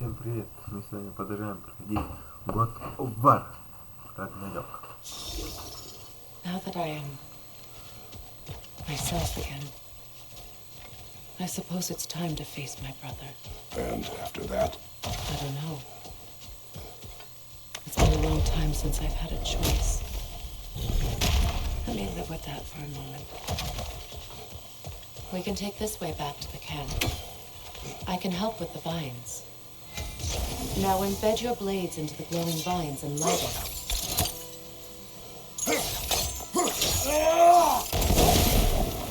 Всем привет! Мы сегодня продолжаем проходить God of War Ragnarok. Now that I am myself again, I suppose it's time to face my brother. And after that? I don't know. It's been a long time since I've had a choice. Let me live with that for a moment. We can take this way back to the camp. I can help with the vines. Now embed your blades into the glowing vines and light it.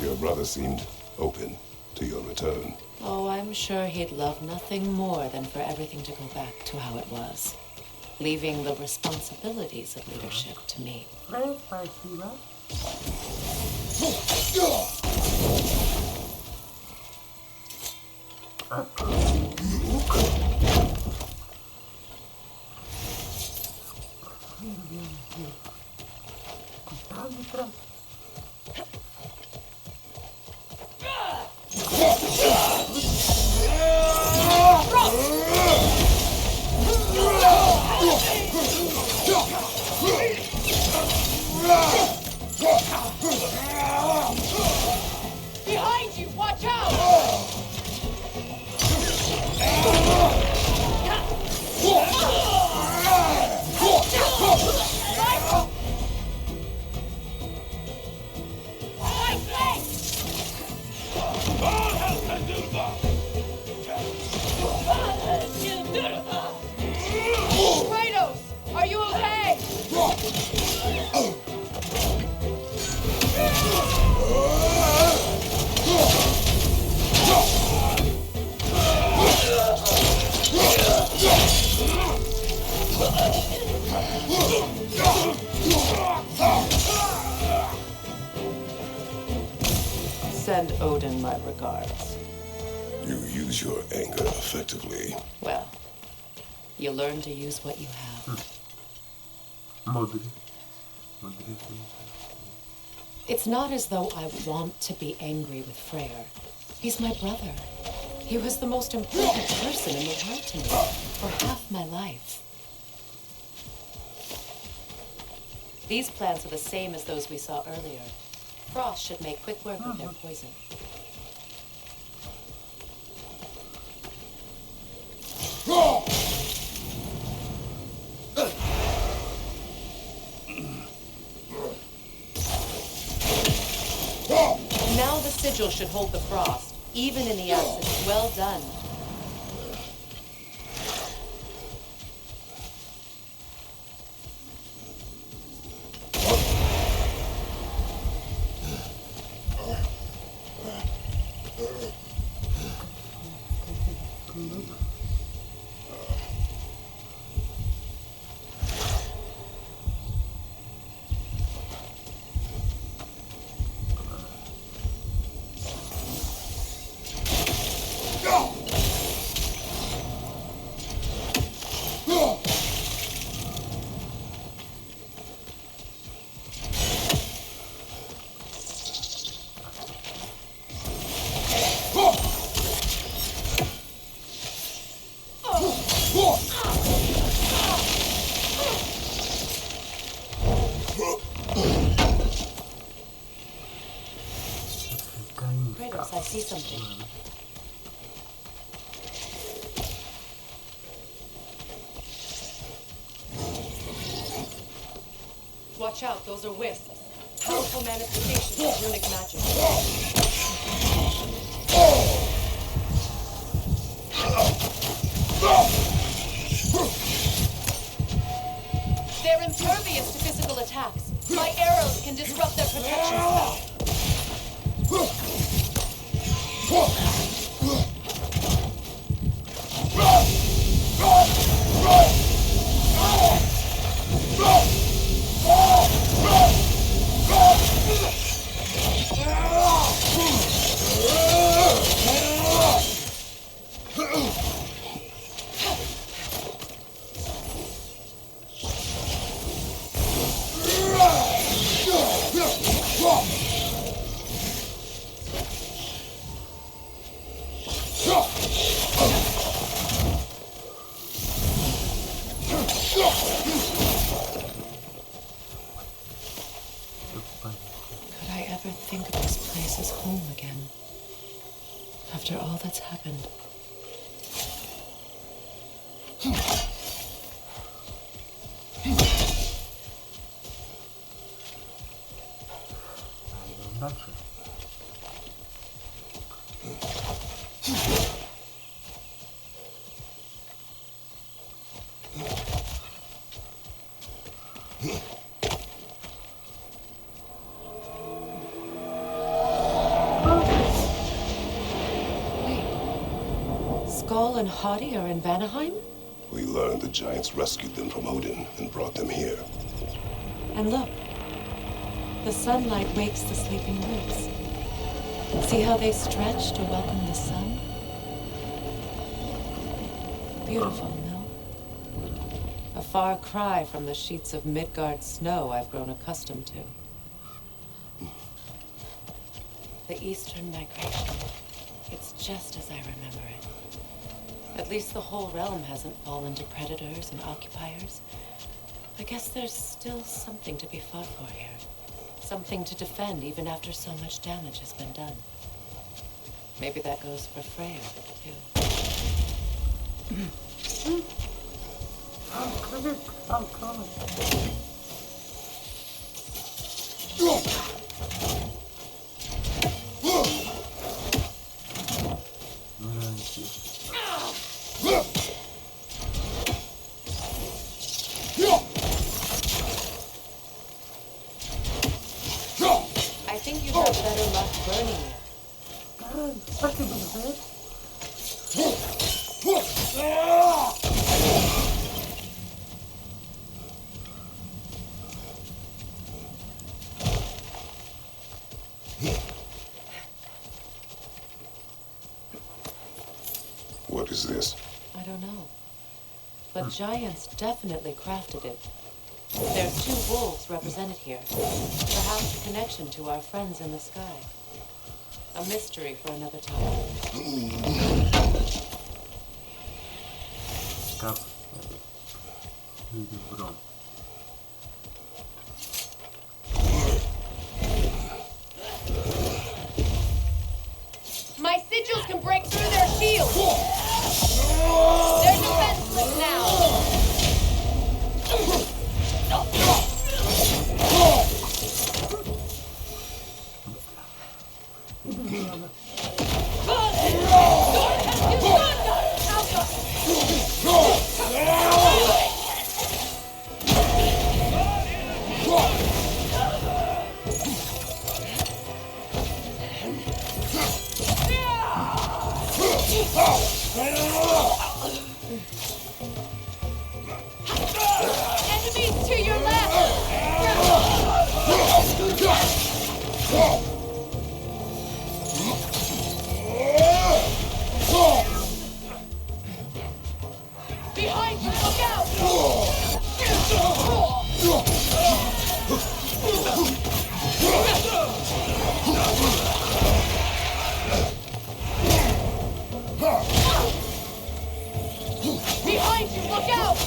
Your brother seemed open to your return. Oh, I'm sure he'd love nothing more than for everything to go back to how it was, leaving the responsibilities of leadership to me. Behind you! Watch out! Kratos, are you okay? Send Odin my regards. You use your anger effectively. Well, you learn to use what you have. Мудрый. It's not as though I want to be angry with Freyr. He's my brother. He was the most important person in the world to me for half my life. These plants are the same as those we saw earlier. Frost should make quick work of their poison. Now the sigil should hold the frost, even in the acid. Well done. Kratos, I see something. Watch out, those are wisps. Powerful manifestations of runic magic. They're impervious to physical attacks. My arrows can disrupt their protection spell. all that's happened. Идем дальше. Skull and Hottie are in Vanaheim? We learned the giants rescued them from Odin and brought them here. And look, the sunlight wakes the sleeping roots. See how they stretch to welcome the sun? Beautiful, no? A far cry from the sheets of Midgard snow I've grown accustomed to. The Eastern Migration. It's just as I remember it. At least the whole realm hasn't fallen to predators and occupiers. I guess there's still something to be fought for here. Something to defend even after so much damage has been done. Maybe that goes for Freya, too. I'm coming. I think you have better luck burning it. What is this? I don't know. But giants definitely crafted it. There's 2 wolves represented here. Perhaps a connection to our friends in the sky. A mystery for another time. Как? Люди бром. My sigils can break through their shields! They're defenseless now! Enemies to your left! Behind you, look out! Behind you, look out!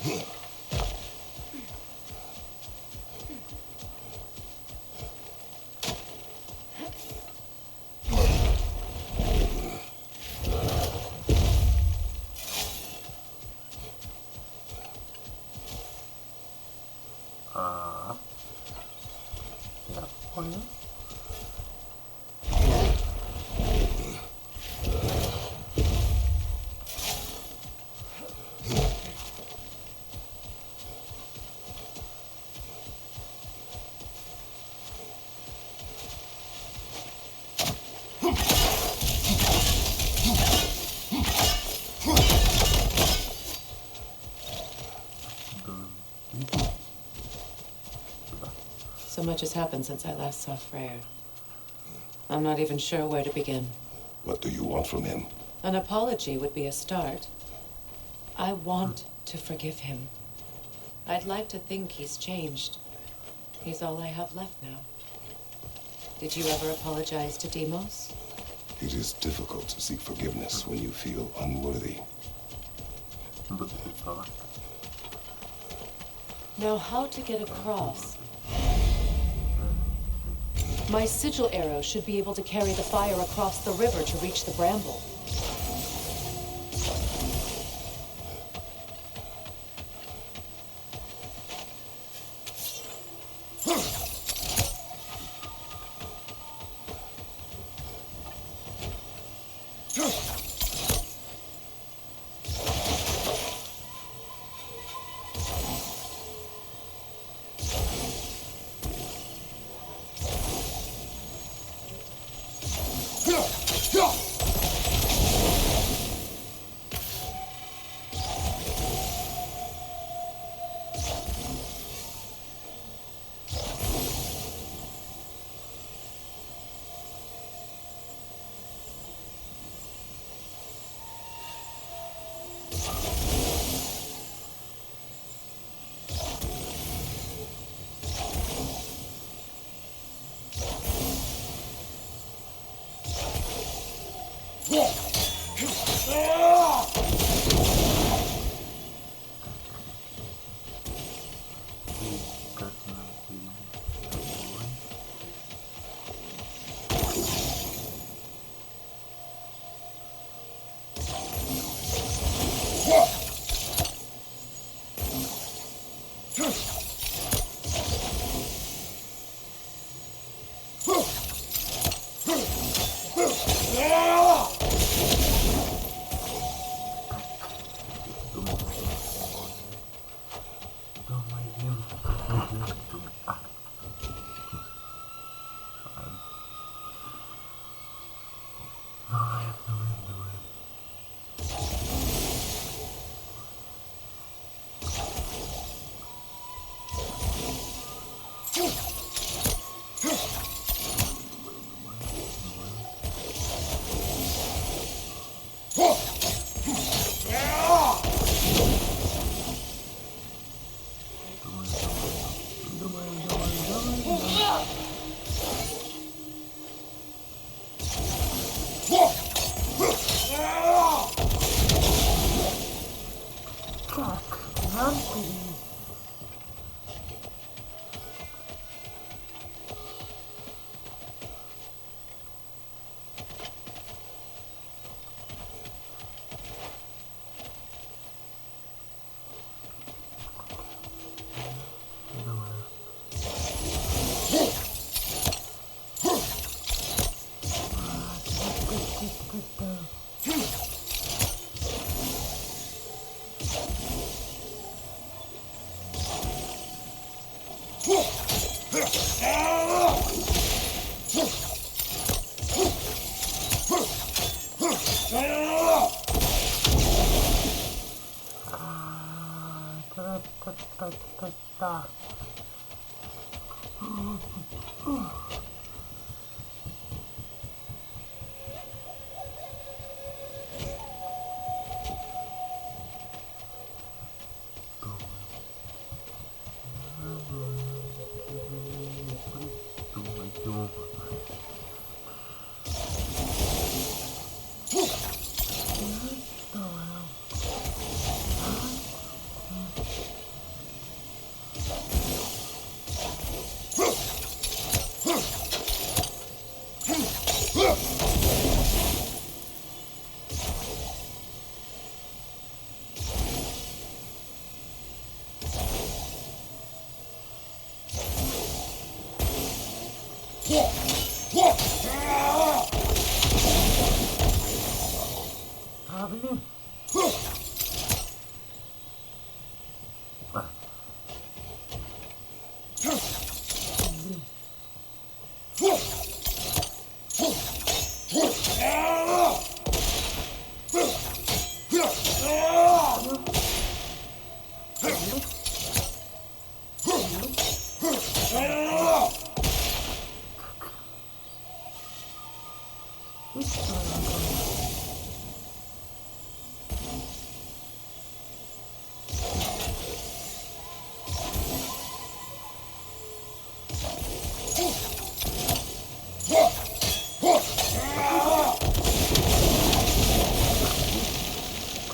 Я понял. So much has happened since I last saw Freyr. I'm not even sure where to begin. What do you want from him? An apology would be a start. I want to forgive him. I'd like to think he's changed. He's all I have left now. Did you ever apologize to Demos? It is difficult to seek forgiveness when you feel unworthy. Now, how to get across? My sigil arrow should be able to carry the fire across the river to reach the bramble. А, блин. А.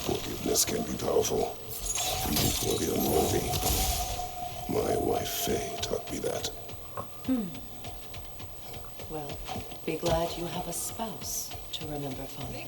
Forgiveness can be powerful, even for the unworthy. My wife Faye taught me that. Well, be glad you have a spouse to remember fondly.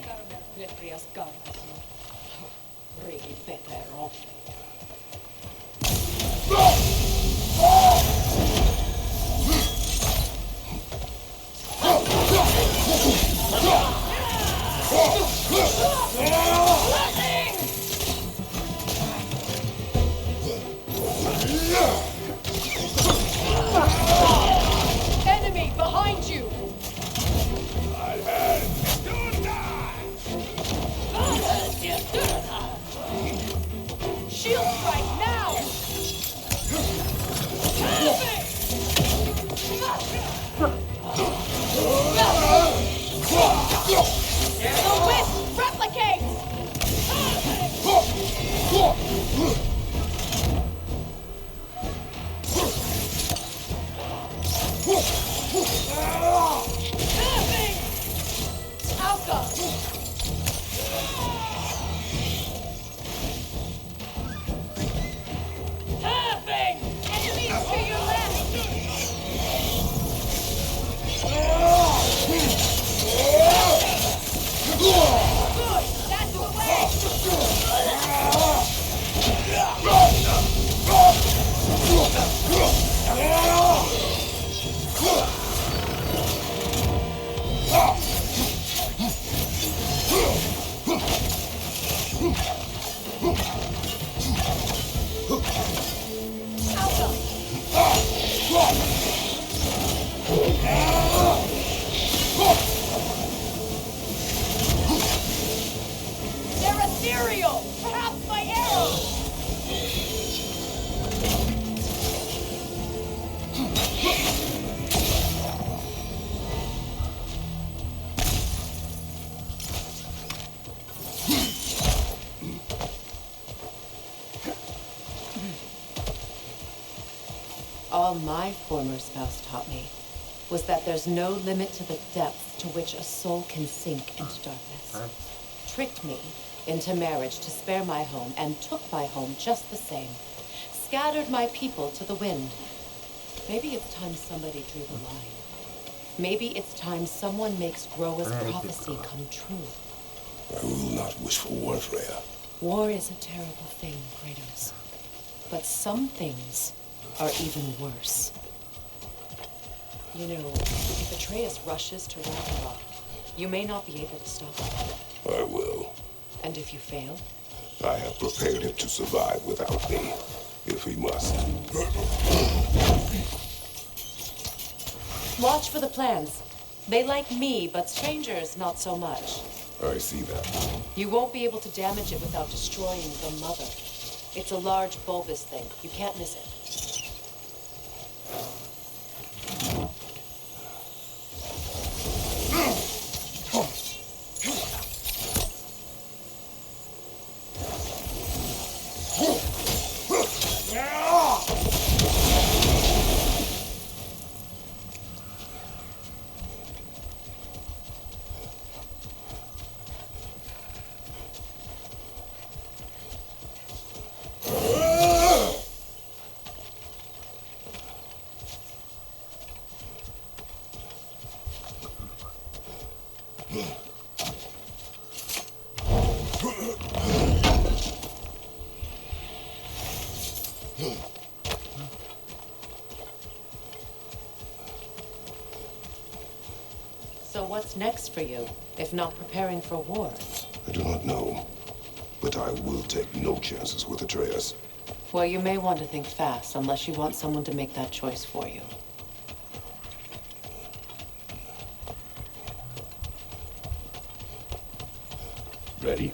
Enemy behind you! Shield strike now! The wisp replicates! Alka! Tapping! Enemies to your left! Good! That's the way! They're ethereal! Perhaps my arrows! All my former spouse taught me was that there's no limit to the depths to which a soul can sink into darkness. Right. Tricked me into marriage to spare my home and took my home just the same. Scattered my people to the wind. Maybe it's time somebody drew the line. Maybe it's time someone makes Groa's prophecy come true. I will not wish for war, Freya. War is a terrible thing, Kratos. But some things are even worse. You know, if Atreus rushes to Ragnarok, you may not be able to stop him. I will. And if you fail? I have prepared him to survive without me, if he must. Watch for the plans. They like me, but strangers not so much. I see that. You won't be able to damage it without destroying the mother. It's a large bulbous thing. You can't miss it. what's next for you, if not preparing for war? I do not know, but I will take no chances with Atreus. Well, you may want to think fast, unless you want someone to make that choice for you. Ready?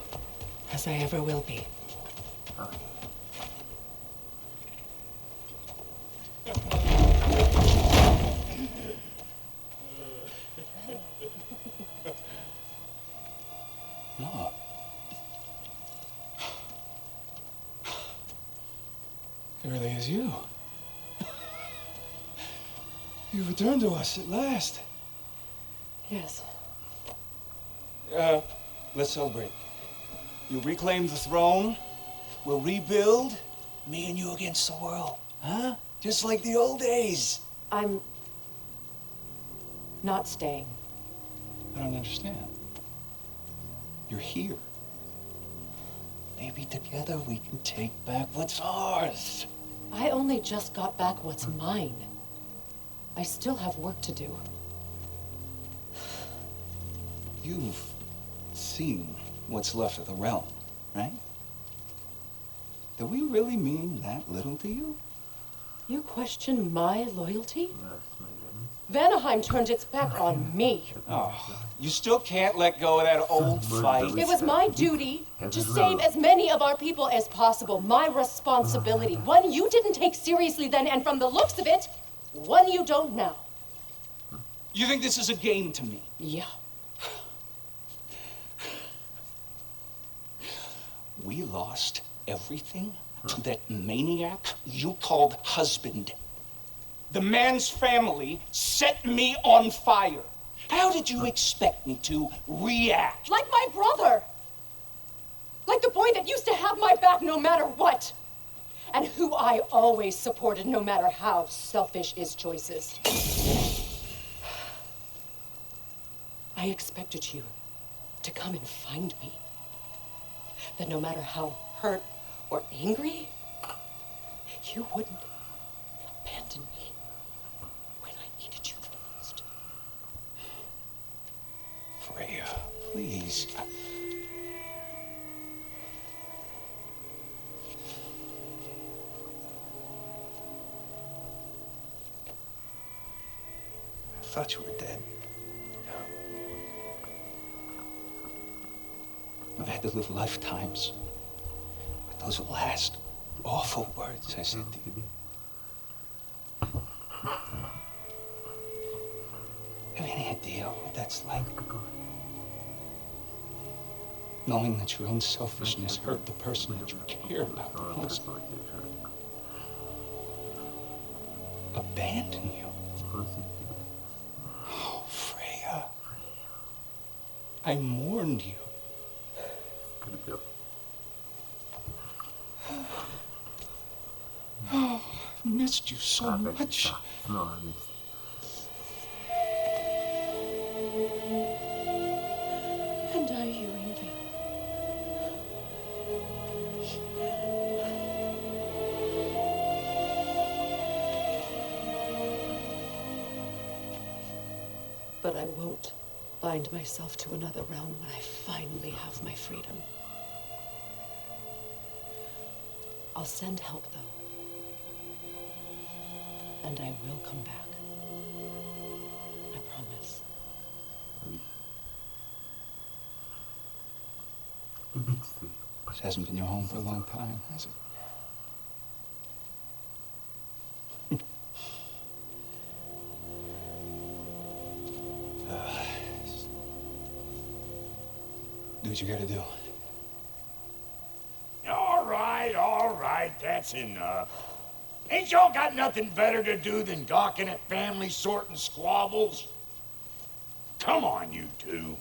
As I ever will be. No. It really is you. You returned to us at last. Yes. Let's celebrate. You reclaim the throne. We'll rebuild. Me and you against the world. Huh? Just like the old days. I'm not staying. I don't understand. You're here. Maybe together we can take back what's ours. I only just got back what's mine. I still have work to do. You've seen what's left of the realm, right? Do we really mean that little to you? You question my loyalty? Yes, my goodness. Vanaheim turned its back on me. Oh, you still can't let go of that old fight. It was my duty to save as many of our people as possible. My responsibility. One you didn't take seriously then, and from the looks of it, one you don't now. You think this is a game to me? Yeah. We lost everything to that maniac you called husband. The man's family set me on fire. How did you expect me to react? Like my brother. Like the boy that used to have my back no matter what. And who I always supported no matter how selfish his choices. I expected you to come and find me. That no matter how hurt or angry, you wouldn't abandon me when I needed you the most. Freya, please. I thought you were dead. I've had to live lifetimes with those last awful words I said to you. Have any idea what that's like? Knowing that your own selfishness hurt the person that you care about the most. Abandon you. Oh, Freya. I mourned you. Oh, I've missed you so much. And are you, Ingrid? But I won't bind myself to another realm when I finally have my freedom. I'll send help, though. And I will come back. I promise. This hasn't been your home for a long time, has it? Do what you gotta do. All right, that's enough. Ain't y'all got nothing better to do than gawking at family sorting squabbles? Come on, you two.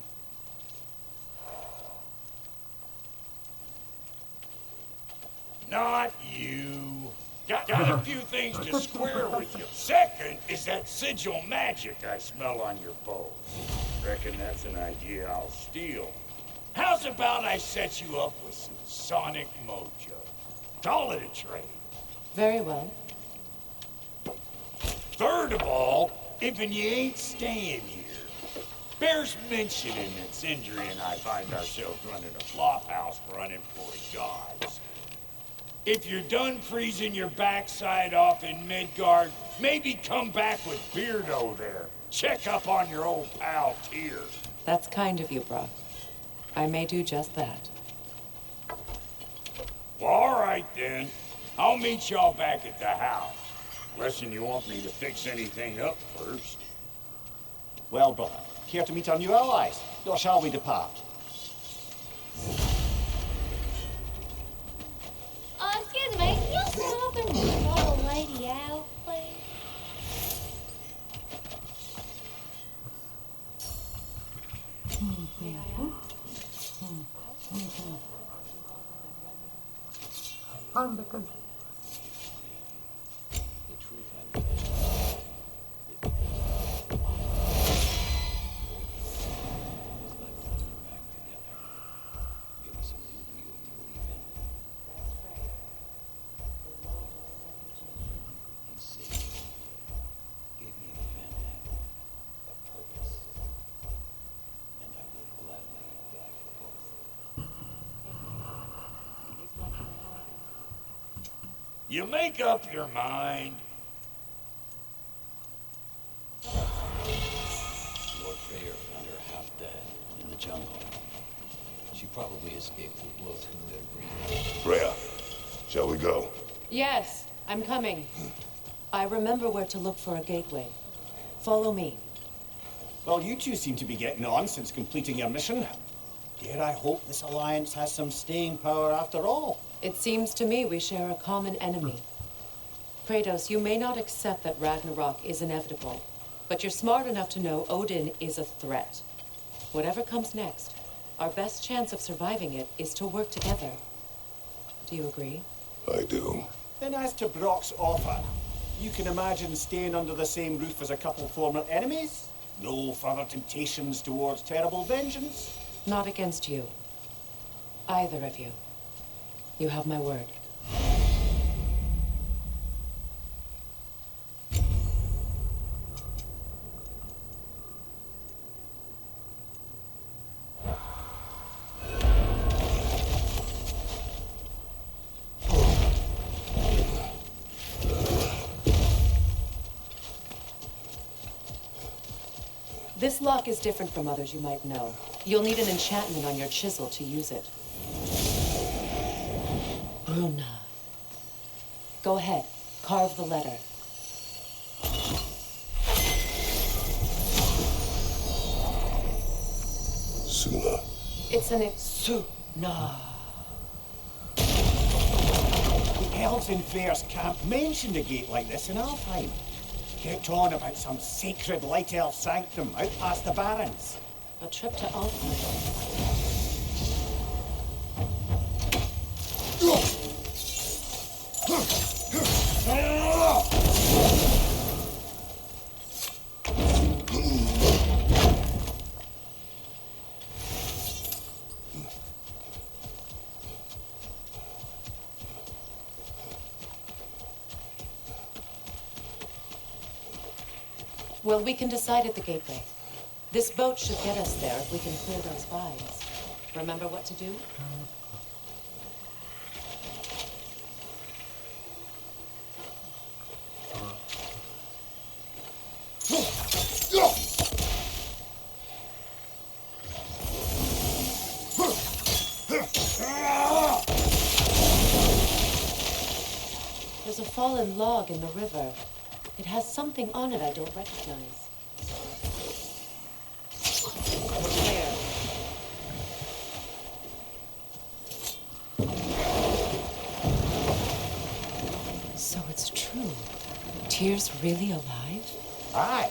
Not you. Got a few things to square with you. Second is that sigil magic I smell on your bow. Reckon that's an idea I'll steal. How's about I set you up with some sonic mojo? Call it a trade. Very well. Third of all, if you ain't staying here, Bears mentioning that Sindri and I find ourselves running a flop house for unemployed gods. If you're done freezing your backside off in Midgard, maybe come back with Beardo there. Check up on your old pal Tyr. That's kind of you, Brot. I may do just that. Well, all right then. I'll meet y'all back at the house. Unless you want me to fix anything up first. Well, brother, care to meet our new allies? Or shall we depart? Excuse me, can you stop and call a lady out, please? Find the country. You make up your mind. Lord Freyr found her half dead in the jungle. She probably escaped the blow through their breathing. Freya, shall we go? Yes, I'm coming. I remember where to look for a gateway. Follow me. Well, you two seem to be getting on since completing your mission. Dare I hope this alliance has some staying power after all? It seems to me we share a common enemy. Kratos, you may not accept that Ragnarok is inevitable, but you're smart enough to know Odin is a threat. Whatever comes next, our best chance of surviving it is to work together. Do you agree? I do. Then as to Brock's offer, you can imagine staying under the same roof as a couple former enemies? No further temptations towards terrible vengeance? Not against you. Either of you. You have my word. This lock is different from others you might know. You'll need an enchantment on your chisel to use it. Bruna. Go ahead. Carve the letter. Suna. It's an Suna. The elves in Freyr's camp mentioned a gate like this in Alfheim. Kept on about some sacred light elf sanctum out past the Barrens. A trip to Alfheim. Well, we can decide at the gateway. This boat should get us there if we can clear those vines. Remember what to do? There's a fallen log in the river. It has something on it I don't recognize. There. So it's true. Tyr's really alive? Aye.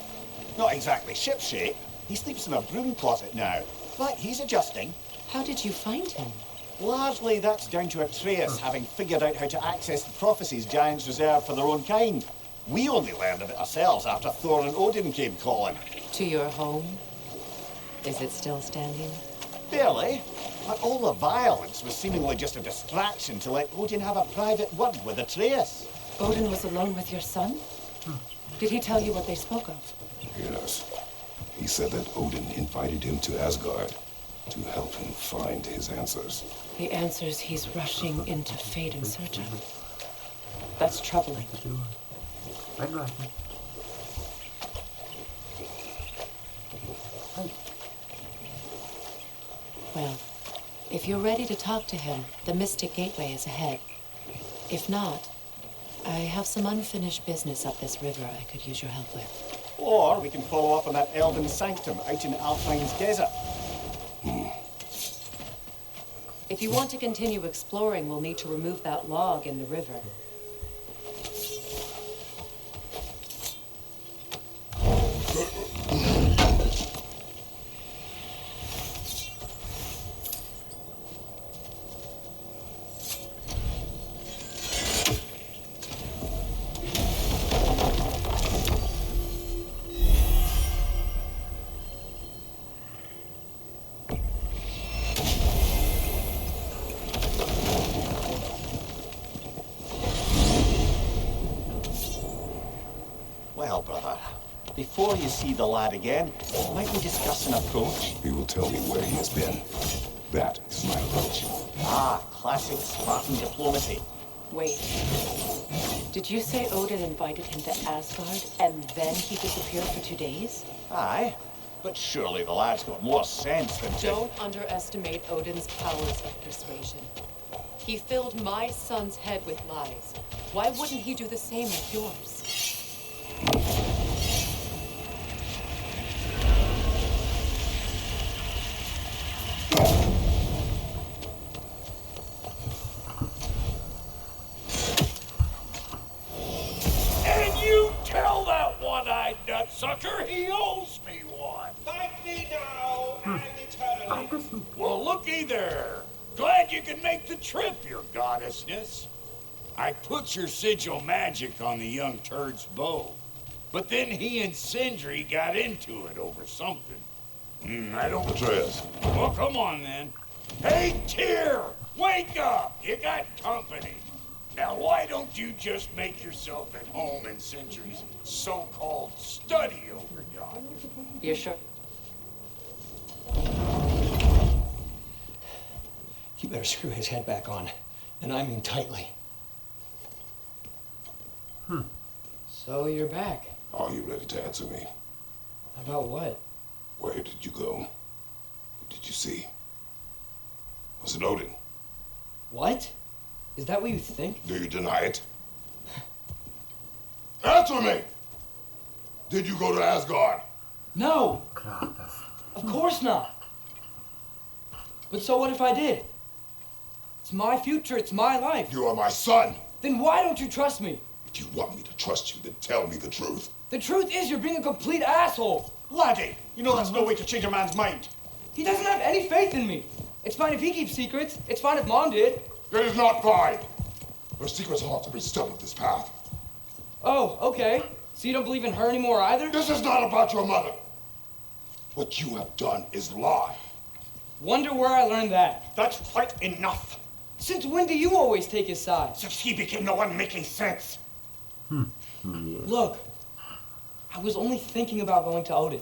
Not exactly shipshape. He sleeps in a broom closet now. But he's adjusting. How did you find him? Largely that's down to Atreus having figured out how to access the prophecies giants reserve for their own kind. We only learned of it ourselves after Thor and Odin came calling. To your home? Is it still standing? Barely. But all the violence was seemingly just a distraction to let Odin have a private word with Atreus. Odin was alone with your son? Did he tell you what they spoke of? Yes. He said that Odin invited him to Asgard to help him find his answers. The answers he's rushing into fate in search of. That's troubling. Ragnarok. Well, if you're ready to talk to him, the Mystic Gateway is ahead. If not, I have some unfinished business up this river I could use your help with. Or we can follow up on that elven sanctum out in Alpine's desert. If you want to continue exploring, we'll need to remove that log in the river. Well, brother, before you see the lad again, might we discuss an approach? He will tell me where he has been. That is my approach. Ah, classic Spartan diplomacy. Wait. Did you say Odin invited him to Asgard and then he disappeared for 2 days? Aye, but surely the lad's got more sense than to... Don't underestimate Odin's powers of persuasion. He filled my son's head with lies. Why wouldn't he do the same with yours? And you tell that one-eyed nutsucker he owes me one. Thank me now and eternally. Well, looky there. Glad you can make the trip, your goddessness. I put your sigil magic on the young turd's bow, but then he and Sindri got into it over something. I don't... Atreus. Well, come on then. Hey, Tyr! Wake up! You got company. Now, why don't you just make yourself at home in Sindri's so-called study over yonder? You sure? You better screw his head back on, and I mean tightly. So you're back. Are you ready to answer me? About what? Where did you go? Who did you see? Was it Odin? What? Is that what you think? Do you deny it? Answer me! Did you go to Asgard? No! Kratos. Of course not! But so what if I did? It's my future, it's my life. You are my son! Then why don't you trust me? If you want me to trust you, then tell me the truth. The truth is you're being a complete asshole. Laddie, you know that's no way to change a man's mind. He doesn't have any faith in me. It's fine if he keeps secrets. It's fine if Mom did. It is not fine! Her secrets ought to be stuck with this path. Oh, okay. So you don't believe in her anymore either? This is not about your mother. What you have done is lie. Wonder where I learned that. That's quite enough. Since when do you always take his side? Since he became the one making sense. Look, I was only thinking about going to Odin.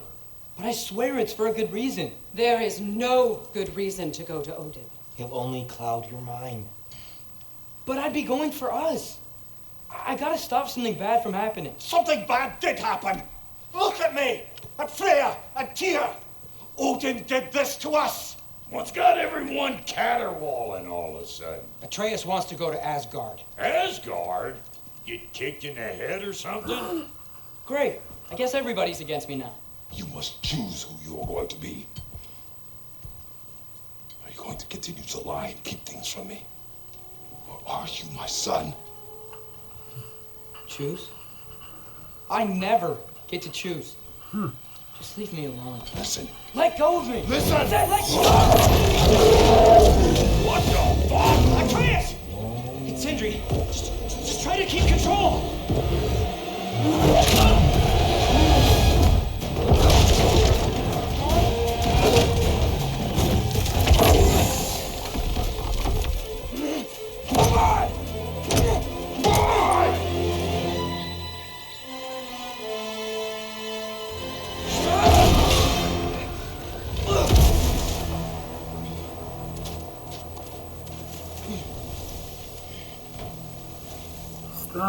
But I swear it's for a good reason. There is no good reason to go to Odin. He'll only cloud your mind. But I'd be going for us. I gotta stop something bad from happening. Something bad did happen. Look at me, at Freya, and Tyr. Odin did this to us. What's got everyone caterwauling all of a sudden? Atreus wants to go to Asgard. Asgard? Get kicked in the head or something? Great. I guess everybody's against me now. You must choose who you are going to be. Are you going to continue to lie and keep things from me? Or are you my son? Choose? I never get to choose. Just leave me alone. Listen. Let go of me! Listen! I said let go! What the fuck? Atreus! It's Sindri. Just try to keep control! Come on! Come on!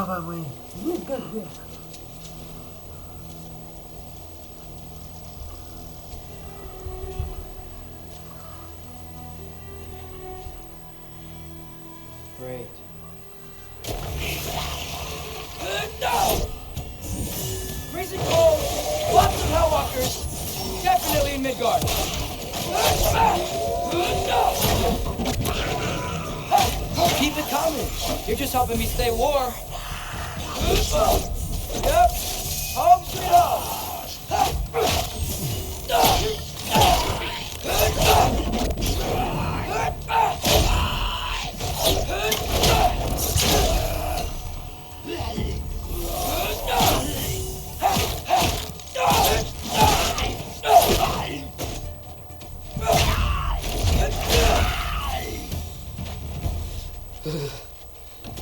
Слава мы! Никогда! Great. No! Freezing cold, lots of Hellwalkers, definitely in Midgard. Keep it coming. You're just helping me stay warm. Yep, home sweet home.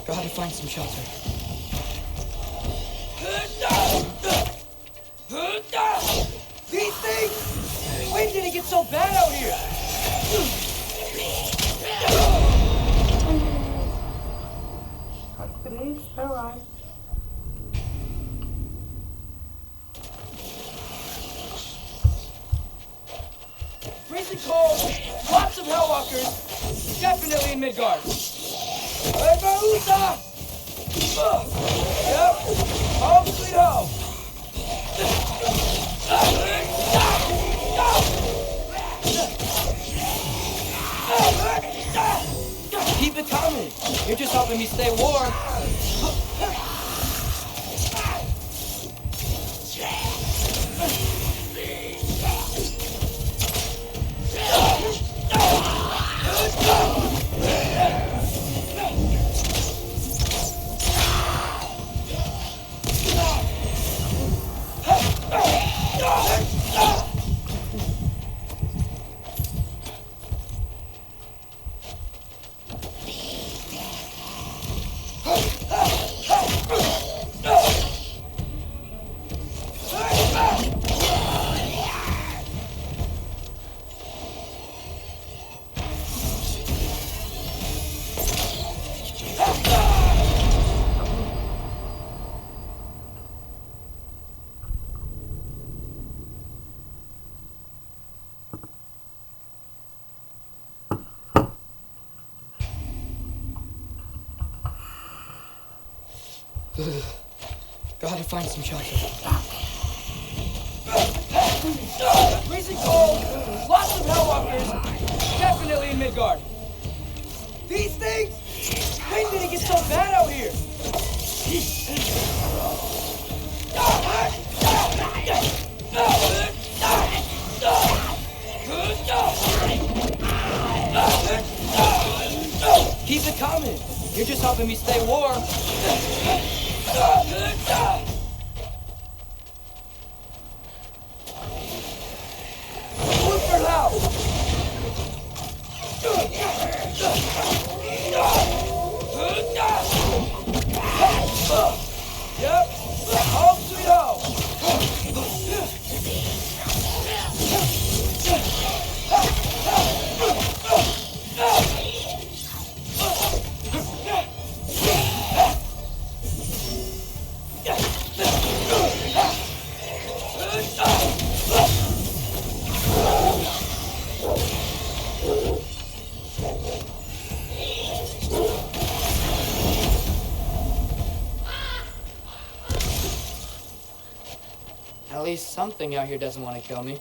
Gotta find some shelter. These things! When did it get so bad out here? Давай. Freezing cold, lots of Hellwalkers, definitely in Midgard. Barbarossa! Yep, home sweet home. Keep it coming. You're just helping me stay warm. Gotta find some shelter. Freezing cold, lots of Hellwalkers, definitely in Midgard. These things? When did it get so bad out here? Keep it coming. You're just helping me stay warm. Look for help! Yep, home sweet home. At least something out here doesn't want to kill me.